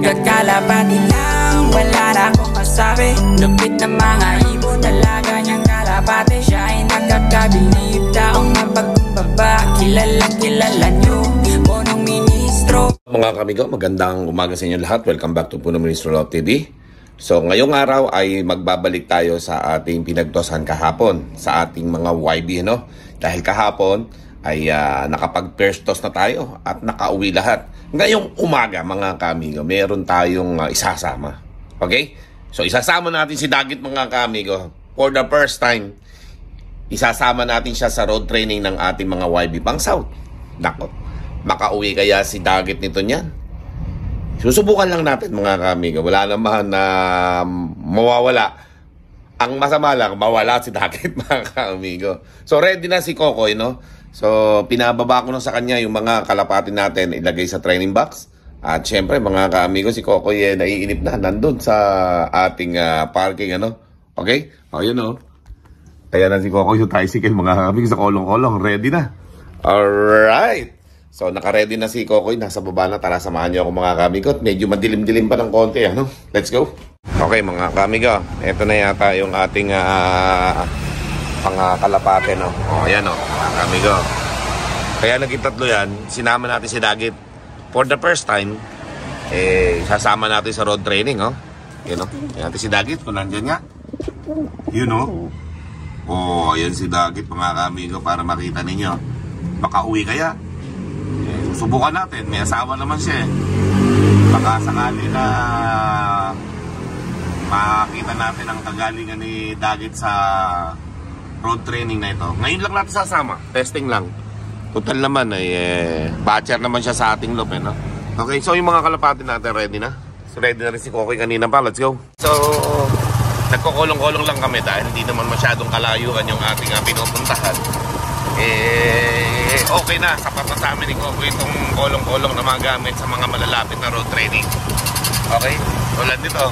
Nagkakalapati lang, wala na akong masabi. Lupit na mga ibon, dalaga niyang kalapati. Siya ay nakakabilib, taong mapagkumbaba. Kilalang kilala niyo, punong ministro. Mga kamigo, magandang umaga sa inyo lahat. Welcome back to Punong Ministro Love TV. So ngayong araw ay magbabalik tayo sa ating pinagtosan kahapon sa ating mga YB, no? Dahil kahapon ay nakapag-first toss na tayo at nakauwi lahat. Ngayong umaga mga kamigo, meron tayong isasama. Okay? So isasama natin si Dagit mga kamigo. For the first time, isasama natin siya sa road training ng ating mga YB pang South. Nako, makauwi kaya si Dagit nito niyan? Susubukan lang natin mga kamigo. Wala naman na mawawala. Ang masama lang, mawala si Dagit mga kamigo. So ready na si Kokoy, no? So pinababa ko na sa kanya yung mga kalapati natin ilagay sa training box. At syempre mga kamigo, si Kokoy naiinip na. Nandun sa ating parking, ano? Okay? O yun, no? Kaya na si Kokoy yung tricycle mga kamigo sa kolong-kolong. Ready na. Alright. So, naka-ready na si Kokoy. Nasa baba na. Tara, samahan niyo ako mga kamigo. Medyo madilim-dilim pa ng konti. Ano? Let's go. Okay, mga kamigo. Ito na yata yung ating pang-kalapate, no? O, ayan, no? Mga kamigo. Kaya naging tatlo yan. Sinama natin si Dagit. For the first time, sasama natin sa road training, no? Yun, no? Ayan natin si Dagit. Kung nandyan nga. Yun, no? O, ayan si Dagit, mga kamigo. Para makita ninyo. Baka uwi kaya. Subukan natin, may asawa naman siya. Baka sakali na makita natin ang kagalingan ni Dagit sa road training na ito. Ngayon lang natin sasama, testing lang. Total naman ay batcher naman siya sa ating loob, no? Okay, so yung mga kalapati natin ready na. So ready na rin si Kokoy kanina pa, let's go. So nagkukulong-kulong lang kami dahil hindi naman masyadong kalayuan yung ating pinupuntahan. Okay na, sapat na sa amin ni Kokoy itong kolong-kolong na magamit sa mga malalapit na road training. Okay? Tulad nito,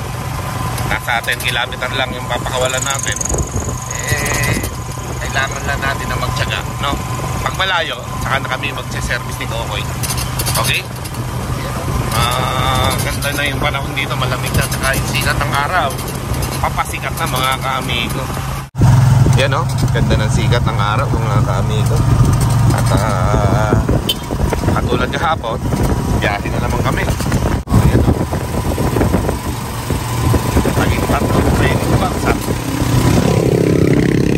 nasa 10 kilometer lang yung papakawalan natin. Kailangan lang natin na magtiyaga, no? Pag malayo, saka na kami magse-service ni Kokoy. Okay? Ganda na yung panahon dito, malamig na, saka yung sikat ng araw. Papasikat na mga ka-amigo. Yan, no? Ganda ng sikat ng araw mga ka-amigo. At katulad kahapon, biyahe na naman kami. Ayan, no? Naging tatlong training baksa.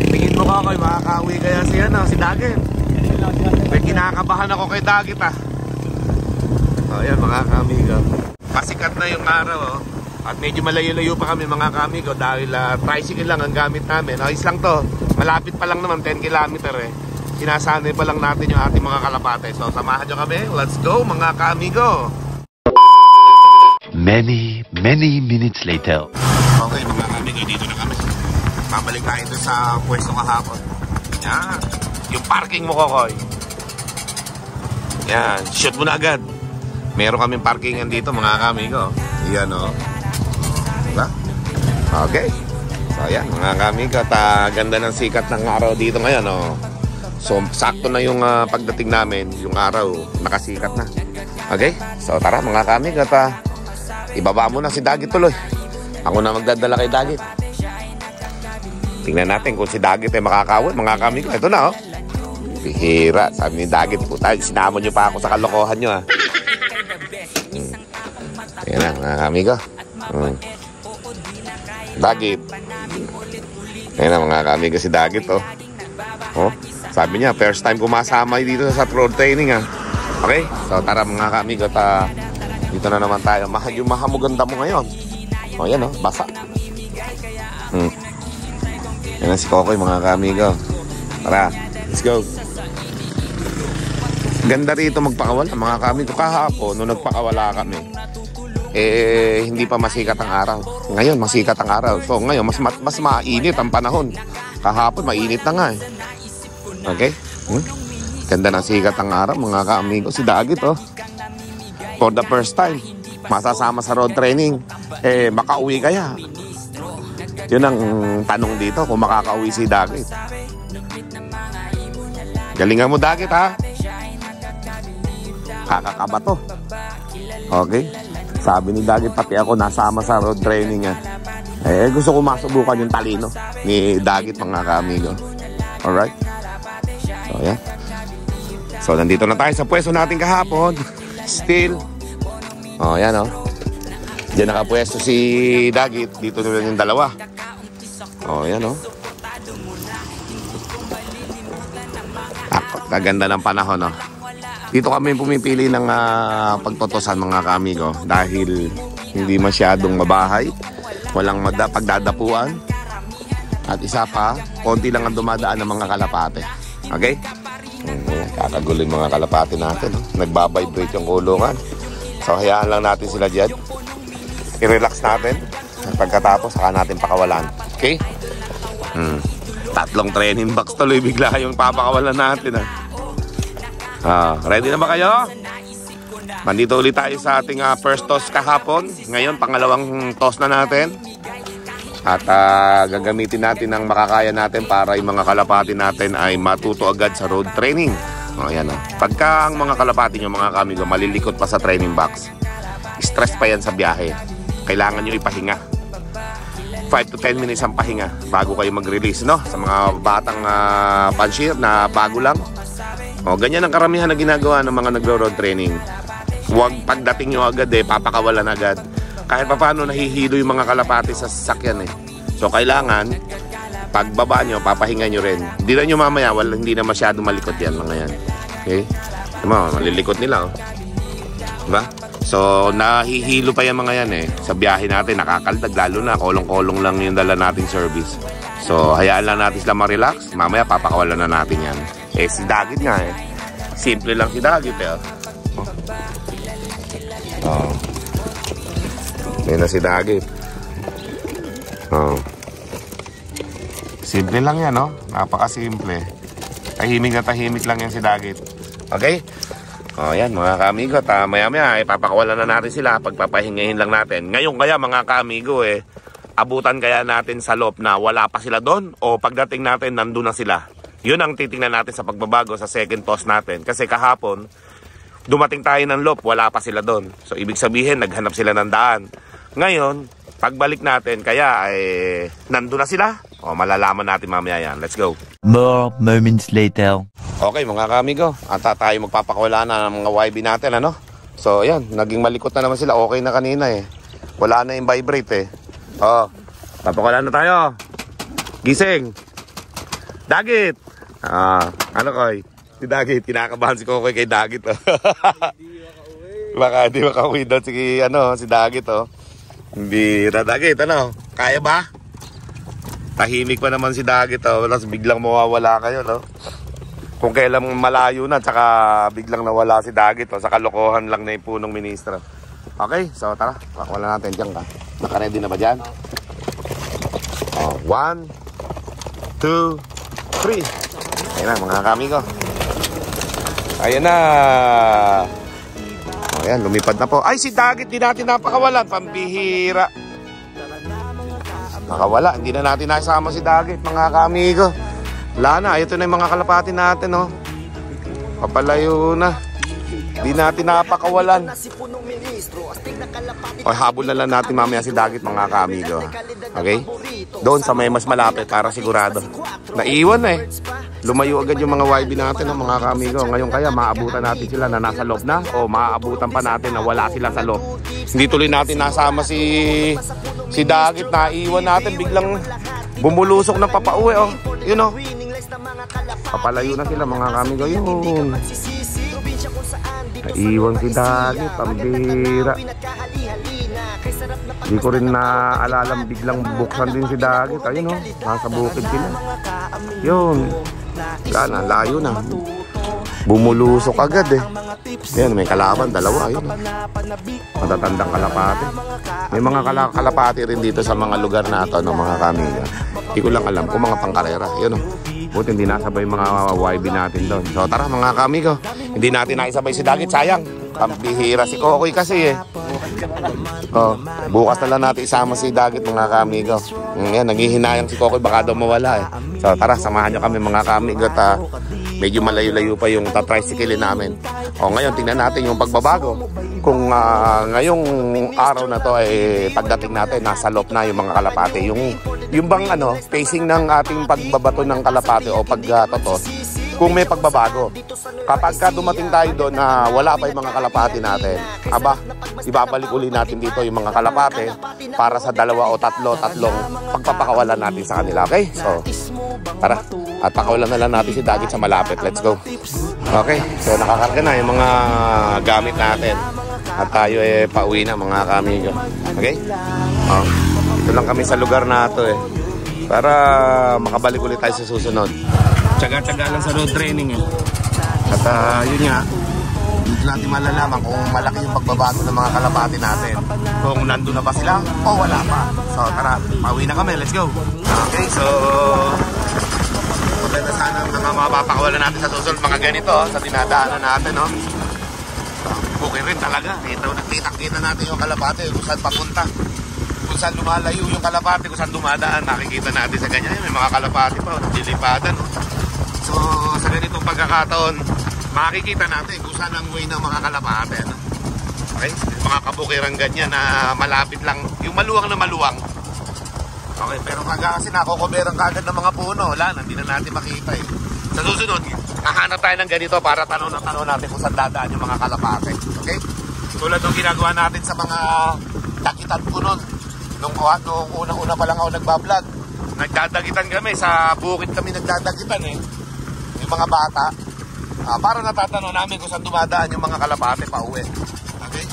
Tingin mo Kokoy, makakauwi kaya si Dagit. May kinakabahan ako kay Dagit, Ayan mga ka-amigo. Pasikat na yung araw, At medyo malayo-layo pa kami mga kamigo dahil tricycle lang ang gamit namin. Ayos lang to. Malapit pa lang naman, 10 kilometer Sinasanay pa lang natin yung ating mga kalapate. So samahan nyo kami. Let's go mga kamigo. Many minutes later. Okay mga kamigo, dito na kami. Babalik tayo doon sa pwesto kahapon. Yan. Yung parking mo, Kokoy. Yan. Shoot mo na agad. Meron kaming parkingan dito mga kamigo. Yan Diba? Okay. So ayan mga kamigo, ganda ng sikat ng araw dito ngayon, So sakto na yung pagdating namin, yung araw nakasikat na. Okay? So tara mga kamigo, ibaba mo na si Dagit tuloy. Ako na magdadala kay Dagit. Tingnan natin kung si Dagit ay makakawin mga kamigo. Ito na Bihira, sabi ni Dagit, puta, sinama nyo pa ako sa kalokohan nyo Ayan na mga kamigo. Dagit. Ayan na mga kamigo si Dagit sabi niya first time kumasama dito sa road training Okay, so tara mga kamigo, dito na naman tayo. Yung mahamuganda mo ngayon. Yan basa. Yan na si Kokoy mga kamigo. Tara, let's go. Ganda rito magpakawala mga kamigo. Kahapon nung nagpakawala kami, hindi pa masikat ang araw. Ngayon masikat ang araw. So ngayon mas mainit ang panahon. Kahapon mainit na nga Okay? Ganda ng sikat ang araw mga ka-amigo. Si Dagit for the first time masasama sa road training. Makauwi kaya? Yun ang tanong dito, kung makakauwi si Dagit. Galingan mo Dagit Kakakaba to. Okay? Sabi ni Dagit, pati ako nasama sa road training niya. Gusto ko masubukan yung talino ni Dagit, mga kaamigo. Alright? So, yan. So, nandito na tayo sa pwesto natin kahapon. Still. Oh, yan, oh. Diyan nakapwesto si Dagit. Dito naman yung dalawa. Oh, yan, oh. Kaganda ng panahon, oh. Dito kami pumipili ng pagtotosan, mga kaamigo, dahil hindi masyadong mabahay, walang pagdadapuan, at isa pa, konti lang ang dumadaan ng mga kalapate. Okay? Kakagulo yung mga kalapate natin, oh. Nagbabibrate yung kulungan. So hayaan lang natin sila dyan, i-relax natin, pagkatapos saka natin pakawalan. Okay? 3 training box tuloy bigla yung papakawalan natin, ready na ba kayo? Nandito ulit tayo sa ating first toss kahapon. Ngayon, pangalawang toss na natin. At gagamitin natin ang makakaya natin para yung mga kalapati natin ay matuto agad sa road training. Ayan, pagka ang mga kalapati nyo, mga kamigo, malilikot pa sa training box, stress pa yan sa biyahe. Kailangan nyo ipahinga. 5 to 10 minutes ang pahinga bago kayo mag-release, no? Sa mga batang panshir na bago lang. Ganyan ang karamihan na ginagawa ng mga nagro-road training. Huwag pagdating nyo agad papakawalan agad. Kahit pa paano nahihilo yung mga kalapati sa sasakyan So kailangan, pagbaba nyo, papahinga nyo rin. Hindi na nyo mamaya, hindi na masyado malikot yan mga yan. Okay? Malilikot nila, diba? So nahihilo pa yan mga yan sa biyahe natin, nakakaldag, lalo na kolong-kolong lang yung dala nating service. So hayaan lang natin sila ma-relax. Mamaya papakawalan na natin yan. Si Dagit nga simple lang si Dagit Yan na si Dagit. Simple lang yan, no? Napakasimple. Tahimik na tahimik lang yan si Dagit. Okay? Yan mga kaamigo. Maya-maya papakawalan na natin sila. Pagpapahingahin lang natin. Ngayon kaya mga kaamigo abutan kaya natin sa loob na wala pa sila doon, o pagdating natin nandun na sila? Yun ang titingnan natin sa pagbabago sa second toss natin. Kasi kahapon, dumating tayo ng loop, wala pa sila doon. So, ibig sabihin, naghanap sila ng daan. Ngayon, pagbalik natin, kaya nandun na sila. Malalaman natin mamaya yan. Let's go. More moments later. Okay, mga kamigo. Ata tayo magpapakawala na ng mga YB natin, ano? So, yan. Naging malikot na naman sila. Okay na kanina, Wala na yung vibrate, papakawala na tayo. Gising. Dagit. Ano Koy? Si Dagit, kinakabahan si Kokoy kay Dagit. Baka di makauwi daw si Dagit. Hindi na Dagit, ano? Kaya ba? Tahimik pa naman si Dagit. Tapos biglang mawawala kayo, no? Kung kailan malayo na, tsaka biglang nawala si Dagit. Sa kalokohan lang na yung punong ministro. Okay, so tara. Wala natin dyan ka. Naka-ready na ba dyan? 1, 2, 3. Ayan na mga kamigo. Ayan na. Ayan, lumipad na po. Ay, si Dagit, di natin napakawalan. Pambihira. Nakawala, hindi na natin nasama si Dagit, mga kamigo. Wala na, ito na yung mga kalapati natin, Papalayo na. Di natin napakawalan. Habol na lang natin mamaya si Dagit, mga kamigo. Okay? Doon sa may mas malapit para sigurado. Naiwan Lumayo agad yung mga YB natin, mga kamigo. Ngayon kaya maabutan natin sila na nasa loob na, o maaabutan pa natin na wala sila sa loob. Hindi tuloy natin nasama si Dagit. Naiwan natin, biglang bumulusok na papauwi. Yun papalayo na sila, mga kamigo. Yun. Naiwan si Dagit, pambira. Hindi ko rin naalalang biglang buksan din si Dagit. Ayun nasa bukid sila. Yun. Gana, layo na. Bumulusok agad Yan, may kalaban, dalawa. Ayun matatandang kalapati. May mga kalapati rin dito sa mga lugar na ito, mga kamiga. Hindi ko lang alam kung mga pangkarera. Yun buti hindi nasabay mga YB natin doon. So tara mga kamigo, hindi natin naisabay si Dagit, sayang. Pambihira si Kokoy kasi Oh, bukas na lang natin isama si Dagit mga kaamigo. Yan, nanghihinayang si Kokoy baka daw mawala eh. So tara, samahan nyo kami mga kaamigo at medyo malayo-layo pa yung tatricycle namin. O ngayon, tingnan natin yung pagbabago. Kung ngayong araw na to ay pagdating natin, nasa loob na yung mga kalapate. Yung bang pacing ng ating pagbabato ng kalapate o pagtotos, kung may pagbabago. Kapag dumating tayo doon na wala pa yung mga kalapate natin, ibabalik uli natin dito yung mga kalapate para sa 2 o 3 pagpapakawalan natin sa kanila. Okay? So, tara. At pakawalan na lang natin si Dagit sa malapit. Let's go. Okay. So, nakakarga na yung mga gamit natin. At tayo pauwi na mga kamigo. Okay? Ito lang kami sa lugar na ito para makabalik ulit tayo sa susunod. Tsaga-tsaga lang sa road training At yun nga, dito natin malalaman kung malaki yung pagbabago ng mga kalapati natin. Kung nandun na ba sila o wala pa. So tara, pauwi na kami. Let's go. Okay, so maganda sana ang mga mapapakawalan natin sa susunod. Mga ganito sa dinadaanan natin. Okay rin talaga. Kita natin yung kalapati kung saan papunta. Kung saan lumalayo yung kalapati, kung saan dumadaan. Nakikita natin sa ganyan. May mga kalapati pa, nililipadan. So sa ganitong pagkakataon, makikita natin kung saan ang way ng mga kalapate. Okay? Mga kabukirang ganyan na malapit lang, yung maluwang na maluwang. Okay, pero kasi nakokoberang kagad ng mga puno, wala, hindi na natin makita Sa susunod, hahanap tayo ng ganito para tanong natin kung saan dadaan yung mga kalapate. Okay? Tulad ng ginagawa natin sa mga dakitan puno. Nung unang-una pa lang ako nagbablog, nagdadagitan kami, sa bukid kami nagdadagitan yung mga bata. Para natatanong namin kung saan dumadaan yung mga kalapate pa uwi. Okay?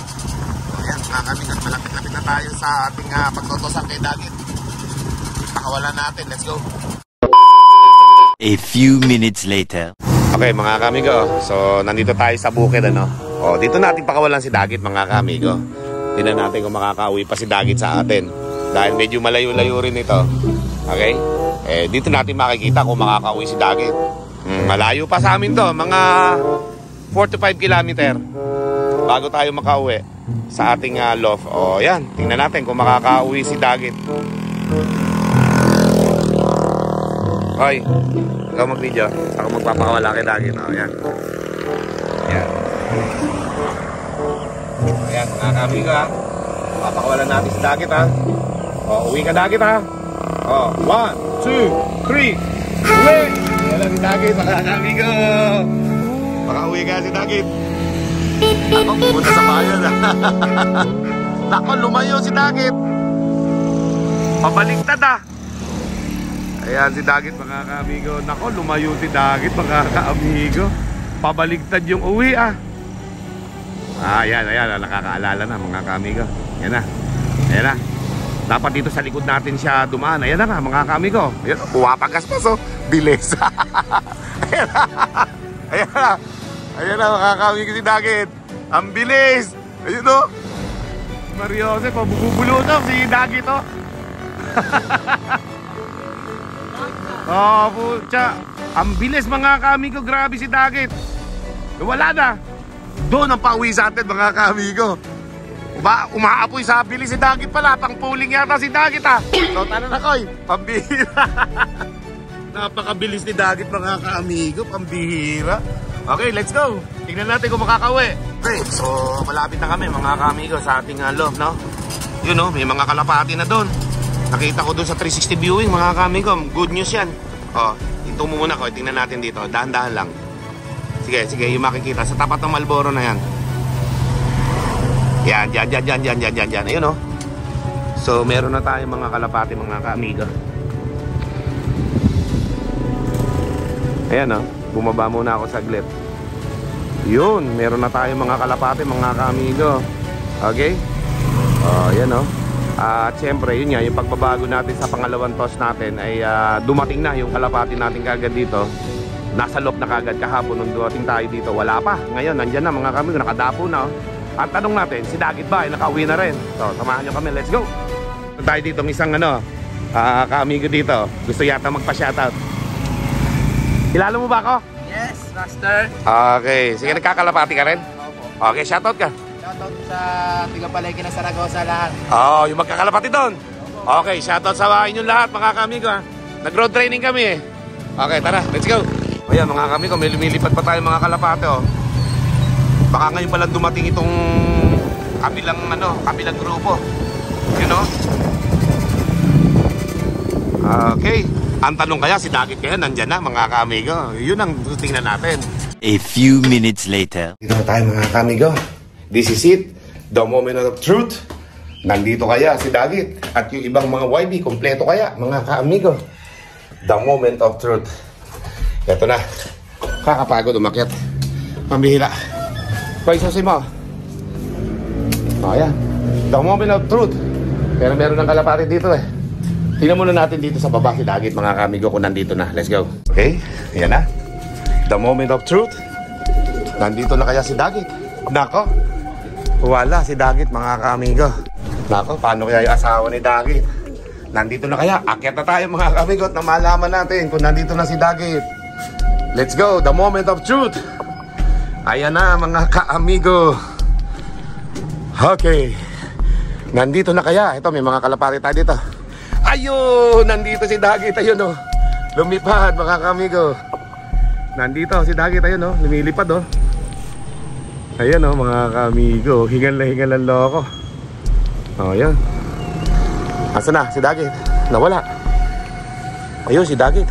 So yan, kami malapit-lapit na tayo sa ating pagtotosan kay Dagit. Pakawalan natin, let's go. A few minutes later. Okay mga kamigo, so nandito tayo sa bukid dito natin pakawalan si Dagit mga kamigo. Tingnan natin kung makakauwi pa si Dagit sa atin. Dahil medyo malayo-layo rin ito. Okay? Dito natin makikita kung makakauwi si Dagit. Malayo pa sa amin to, mga 4 to 5 kilometer bago tayo makauwi sa ating loft. Yan, tingnan natin kung makakauwi si Dagit. Hoy, ikaw mag-video. Ako magpapakawala kay Dagit. Yan. Yan. Ayan, mga kamigo papakawalan natin si Dagit uwi ka Dagit 1, 2, 3 uwi! Ayan lang si Dagit mga kamigo. Makauwi ka si Dagit. Ako pumunta sa bayan Nako, lumayo si Dagit. Pabaliktad Ayan si Dagit mga kamigo. Nako, lumayo si Dagit mga kamigo. Pabaliktad yung uwi Ayan, nakakaalala na mga kamigo. Ayan na. Dapat dito sa likod natin siya dumaan. Ayan na nga mga kamigo. Ayan, puwapagas pa bilis. Ayan na mga kamigo si Dagit. Ang bilis. Ayun Mariose, pabubulutan si Dagit pucha. Ang bilis mga kamigo. Grabe si Dagit. Wala na. Doon ang pauwi sa atin mga kamigo. Umaapoy sa bilis si Dagit pala. Pang pooling yata si Dagit So tara na Koy, pambihira. Napakabilis ni Dagit mga kamigo. Pambihira. Okay, let's go. Tingnan natin kung makakauwi. Okay, so malapit na kami mga kamigo sa ating loft Yun may mga kalapati na doon. Nakita ko doon sa 360 viewing mga kamigo. Good news yan. Ito muna Koy, tingnan natin dito. Dahan-dahan lang. Sige, yung makikita sa tapat ng Malboro na yan. Yan. Ayun So, meron na tayong mga kalapati mga kaamigo. Ayan bumaba muna ako saglit. Yun, meron na tayong mga kalapati mga kaamigo. Okay? Yan At syempre, yun nga, yung pagbabago natin sa pangalawang toss natin ay dumating na yung kalapati natin kagad dito. Nasa loob na kagad kahapon nung dumating tayo dito. Wala pa. Ngayon, nandyan na mga kamigo. Nakadapo na Ang tanong natin, si Dagit ba ay nakauwi na rin? So, samahan nyo kami. Let's go! Tayo dito ng isang kaamigo dito. Gusto yata magpa-shoutout. Kilala mo ba ako? Yes, master. Okay. Sige, nagkakalapati ka rin? Okay, shoutout ka. Shoutout sa Tigapalengke ng Saragosa lahat. Oo, yung magkakalapatid doon. Okay, shoutout sa inyong lahat mga kamigo ha. Nag-road training kami eh. Okay, tara, let's go. Ayan mga kamigo, may lumilipad pa tayo mga kalapate oh. Baka ngayon palang dumating itong kabilang grupo. You know? Okay. Ang tanong kaya, si Dagit kaya nandyan na mga kamigo. Yun ang tingnan natin. A few minutes later. Dito na tayo mga kamigo. This is it. The moment of truth. Nandito kaya si Dagit. At yung ibang mga YB, kompleto kaya mga kamigo. The moment of truth. Ito na. Kakapagod umakyat. Pambihira. Paisosin mo. O yan. The moment of truth. Pero meron ng kalapati dito eh. Tingnan muna natin dito sa baba si Dagit mga kamigo kung nandito na. Let's go. Okay, ayan na. The moment of truth. Nandito na kaya si Dagit. Nako. Wala si Dagit mga kamigo. Nako, paano kaya yung asawa ni Dagit? Nandito na kaya? Akyat na tayo mga kamigo at na malaman natin kung nandito na si Dagit. Let's go. The moment of truth. Ayan na mga ka-amigo. Okay. Nandito na kaya? Ito may mga kalapati tayo dito. Ayun! Nandito si Dagit. Ayun oh. Lumipad mga kamigo. Nandito si Dagit. Ayun oh. Lumilipad oh. Ayan oh mga kamigo. Hingal lang loko. Oh yan. Asa na si Dagit? Nawala. Ayun si Dagit.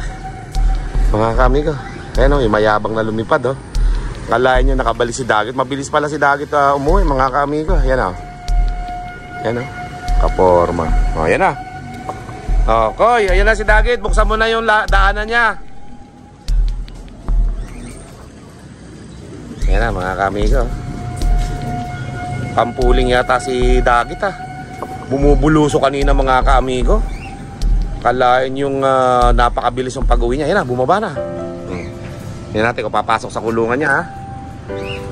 Mga kamigo. Ayan oh. Yung mayabang na lumipad oh. Kalahin nyo nakabalik si Dagit. Mabilis pala si Dagit umuwi mga kamigo. Ayan oh. Ayan oh. Kaporma. Oh ayan na. Okay, ayan na si Dagit. Buksan mo na yung daanan niya. Ayan na mga kamigo. Pampuling yata si Dagit ha. Bumubuluso kanina mga kamigo. Kalain yung napakabilis yung pag-uwi niya. Ayan na, bumaba na. Yan natin kung papasok sa kulungan niya ha.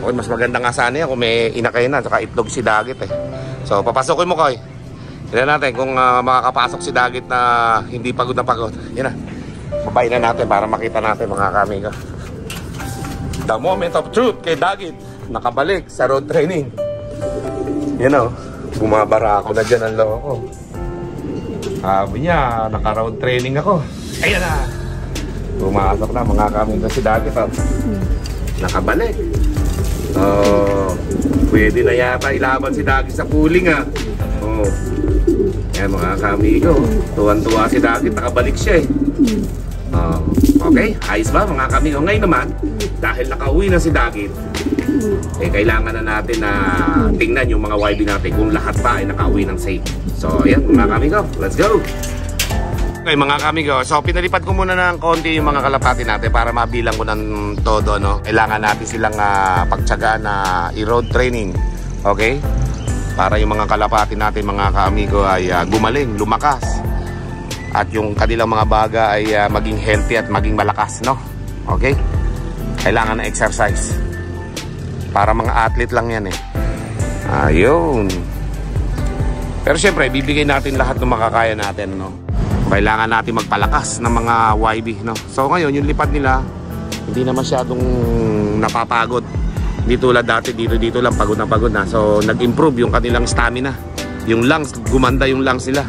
Okay, mas maganda nga sana yan kung may inakay na saka itlog si Dagit eh. So papasokin mo Koy. Tignan natin kung makakapasok si Dagit na hindi pagod na pagod. Yan na. Babayin na natin para makita natin mga kamigo. The moment of truth kay Dagit. Nakabalik sa road training. Yan o. Bumabara ako na dyan ang loko. Sabi niya, naka-road training ako. Ayan na. Pumasok na mga kamigo si Dagit. Nakabalik. Pwede na yata ilaban si Dagit sa pooling ha. Ayan mga kamigo, tuwan-tuwa si Dagit, nakabalik siya eh. Okay, ayos ba mga kamigo? Ngayon naman, dahil nakauwi na si Dagit, eh kailangan na natin na tingnan yung mga YB natin kung lahat pa ay nakauwi ng safe. So ayan mga kamigo, let's go! Okay mga kamigo, so pinalipad ko muna ng konti yung mga kalapati natin para mabilang ko ng todo, no? Kailangan natin silang pagtsagaan na i-road training, okay? Para yung mga kalapati natin mga kaamigo ay gumaling, lumakas. At yung kanilang mga baga ay maging healthy at maging malakas, no? Okay? Kailangan na exercise. Para mga athlete lang yan eh. Ayun. Pero syempre, bibigay natin lahat ng makakaya natin, no? Kailangan natin magpalakas ng mga YB, no? So ngayon, yung lipad nila, hindi na masyadong napapagod. Hindi tulad dati, dito lang pagod na. So nag-improve yung kanilang stamina. Yung lungs, gumanda yung lungs nila.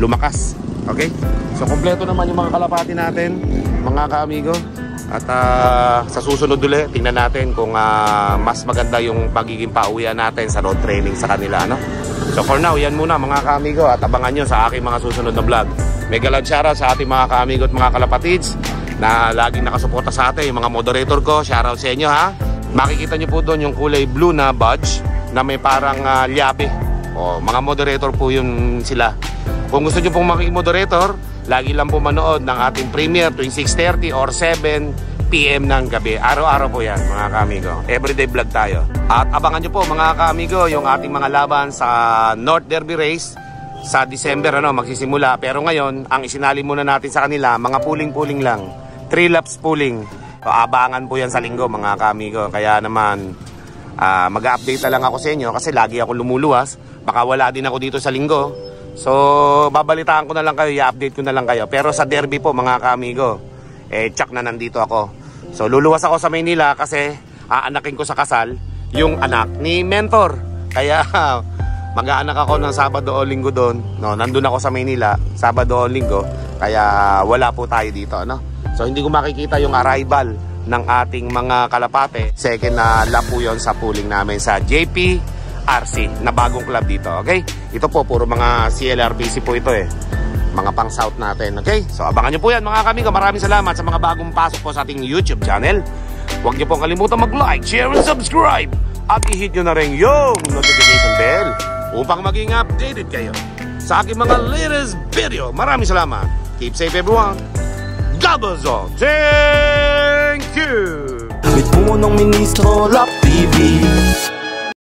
Lumakas. Okay? So kompleto naman yung mga kalapati natin, mga kaamigo. At sa susunod ulit, tingnan natin kung mas maganda yung pagiging pauwian natin sa road training sa kanila, no? So for now, yan muna mga kaamigo. At abangan nyo sa aking mga susunod na vlog. Mega love shoutout sa ating mga kaamigo at mga kalapatids na laging nakasuporta sa atin. Yung mga moderator ko, shoutout sa inyo ha. Makikita nyo po doon yung kulay blue na badge na may parang liabe. Mga moderator po yun sila. Kung gusto nyo pong makik-moderator, lagi lang po manood ng ating premiere tuwing 6:30 or 7 PM ng gabi. Araw-araw po yan mga kaamigo. Everyday vlog tayo. At abangan nyo po mga kaamigo yung ating mga laban sa North Derby Race sa December magsisimula. Pero ngayon, ang isinali muna natin sa kanila, mga pooling lang. 3 laps pooling. So, abangan po yan sa linggo mga kaamigo. Kaya naman mag-update na lang ako sa inyo kasi lagi ako lumuluwas. Baka wala din ako dito sa linggo. So babalitaan ko na lang kayo, i-update ko na lang kayo. Pero sa derby po mga kaamigo, tsak na nandito ako. So luluwas ako sa Maynila kasi aanakin ko sa kasal yung anak ni Mentor. Kaya mag-aanak ako ng Sabado o Linggo doon. No, nandun ako sa Maynila, Sabado o Linggo. Kaya wala po tayo dito, no? So hindi ko makikita yung arrival ng ating mga kalapate. Second na lap po yun sa pooling namin sa JPRC na bagong club dito, okay? Ito po, puro mga CLRBC po ito eh. Mga pang south natin, okay? So abangan nyo po yan mga kamigo. Maraming salamat sa mga bagong pasok po sa ating YouTube channel. Huwag nyo pong kalimutan mag-like, share, and subscribe. At i-hit nyo na rin yung notification bell upang maging updated kayo sa aking mga latest video. Maraming salamat. Keep safe everyone. God bless all. Thank you. With punong ministro, Love TV.